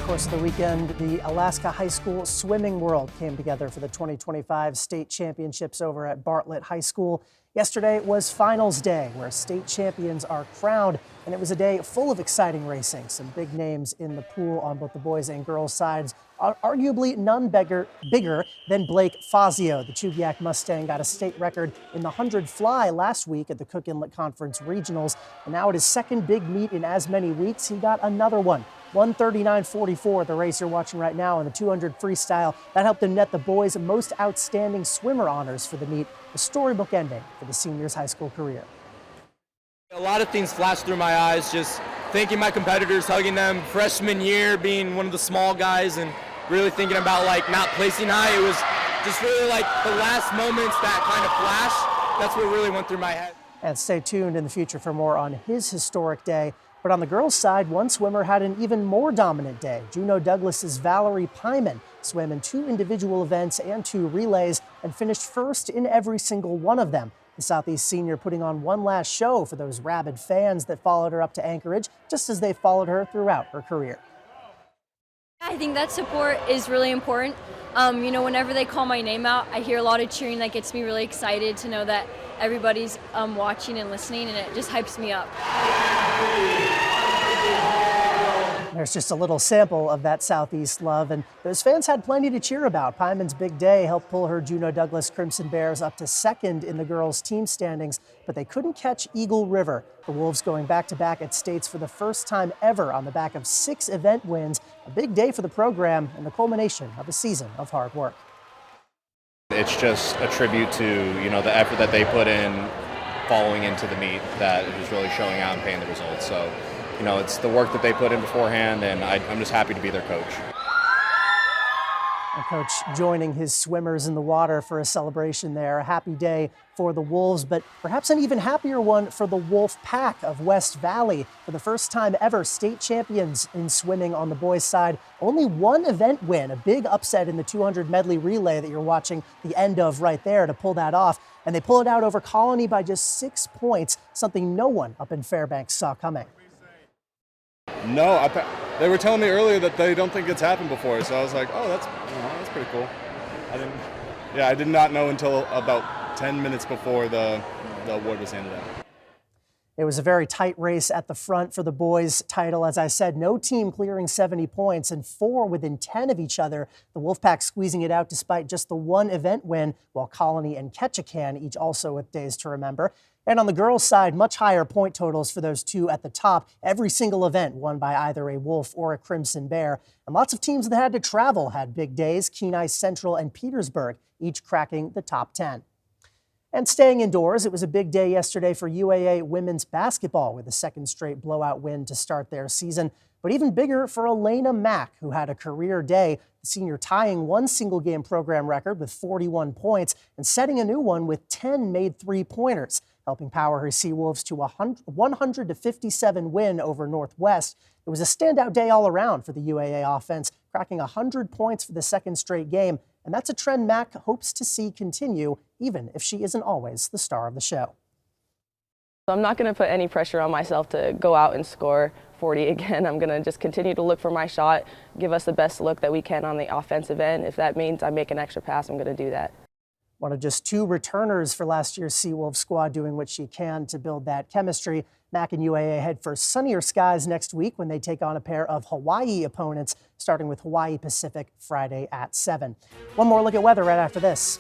course of the weekend, the Alaska High School Swimming World came together for the 2025 state championships over at Bartlett High School. Yesterday was finals day, where state champions are crowned, and it was a day full of exciting racing. Some big names in the pool on both the boys and girls sides, arguably none bigger than Blake Fazio. The Chugiak Mustang got a state record in the 100 fly last week at the Cook Inlet Conference Regionals, and now at his second big meet in as many weeks, he got another one. 139.44, the race you're watching right now in the 200 freestyle. That helped him net the boys' most outstanding swimmer honors for the meet, a storybook ending for the senior's high school career. A lot of things flashed through my eyes, just thanking my competitors, hugging them, freshman year being one of the small guys and really thinking about not placing high. It was just really the last moments that kind of flash. That's what really went through my head. And stay tuned in the future for more on his historic day. But on the girls' side, one swimmer had an even more dominant day. Juneau Douglas's Valerie Pyman swam in 2 individual events and 2 relays and finished first in every single one of them. The Southeast senior putting on one last show for those rabid fans that followed her up to Anchorage, just as they followed her throughout her career. I think that support is really important. Whenever they call my name out, I hear a lot of cheering that gets me really excited to know that everybody's watching and listening, and it just hypes me up. There's just a little sample of that Southeast love, and those fans had plenty to cheer about. Pyman's big day helped pull her Juneau Douglas Crimson Bears up to second in the girls' team standings, but they couldn't catch Eagle River. The Wolves going back-to-back at states for the first time ever on the back of 6 event wins. A big day for the program and the culmination of a season of hard work. It's just a tribute to, the effort that they put in following into the meet that is really showing out and paying the results. So, it's the work that they put in beforehand, and I'm just happy to be their coach. A coach joining his swimmers in the water for a celebration there. A happy day for the Wolves, but perhaps an even happier one for the Wolf Pack of West Valley. For the first time ever, state champions in swimming on the boys' side. Only one event win, a big upset in the 200 medley relay that you're watching the end of right there to pull that off. And they pull it out over Colony by just 6 points, something no one up in Fairbanks saw coming. No, they were telling me earlier that they don't think it's happened before, so I was like, oh, that's pretty cool. I did not know until about 10 minutes before the award was handed out. It was a very tight race at the front for the boys' title. As I said, no team clearing 70 points and 4 within 10 of each other. The Wolfpack squeezing it out despite just the one event win, while Colony and Ketchikan each also with days to remember. And on the girls' side, much higher point totals for those 2 at the top. Every single event won by either a Wolf or a Crimson Bear. And lots of teams that had to travel had big days. Kenai Central and Petersburg, each cracking the top 10. And staying indoors, it was a big day yesterday for UAA women's basketball with a second straight blowout win to start their season. But even bigger for Elaina Mack, who had a career day, the senior tying one single-game program record with 41 points and setting a new one with 10 made three-pointers, helping power her Seawolves to a 100-57 win over Northwest. It was a standout day all around for the UAA offense, cracking 100 points for the second straight game. And that's a trend Mack hopes to see continue, even if she isn't always the star of the show. I'm not going to put any pressure on myself to go out and score 40 again. I'm going to just continue to look for my shot, give us the best look that we can on the offensive end. If that means I make an extra pass, I'm going to do that. One of just 2 returners for last year's Seawolves squad doing what she can to build that chemistry. Mack and UAA head for sunnier skies next week when they take on a pair of Hawaii opponents, starting with Hawaii Pacific Friday at 7. One more look at weather right after this.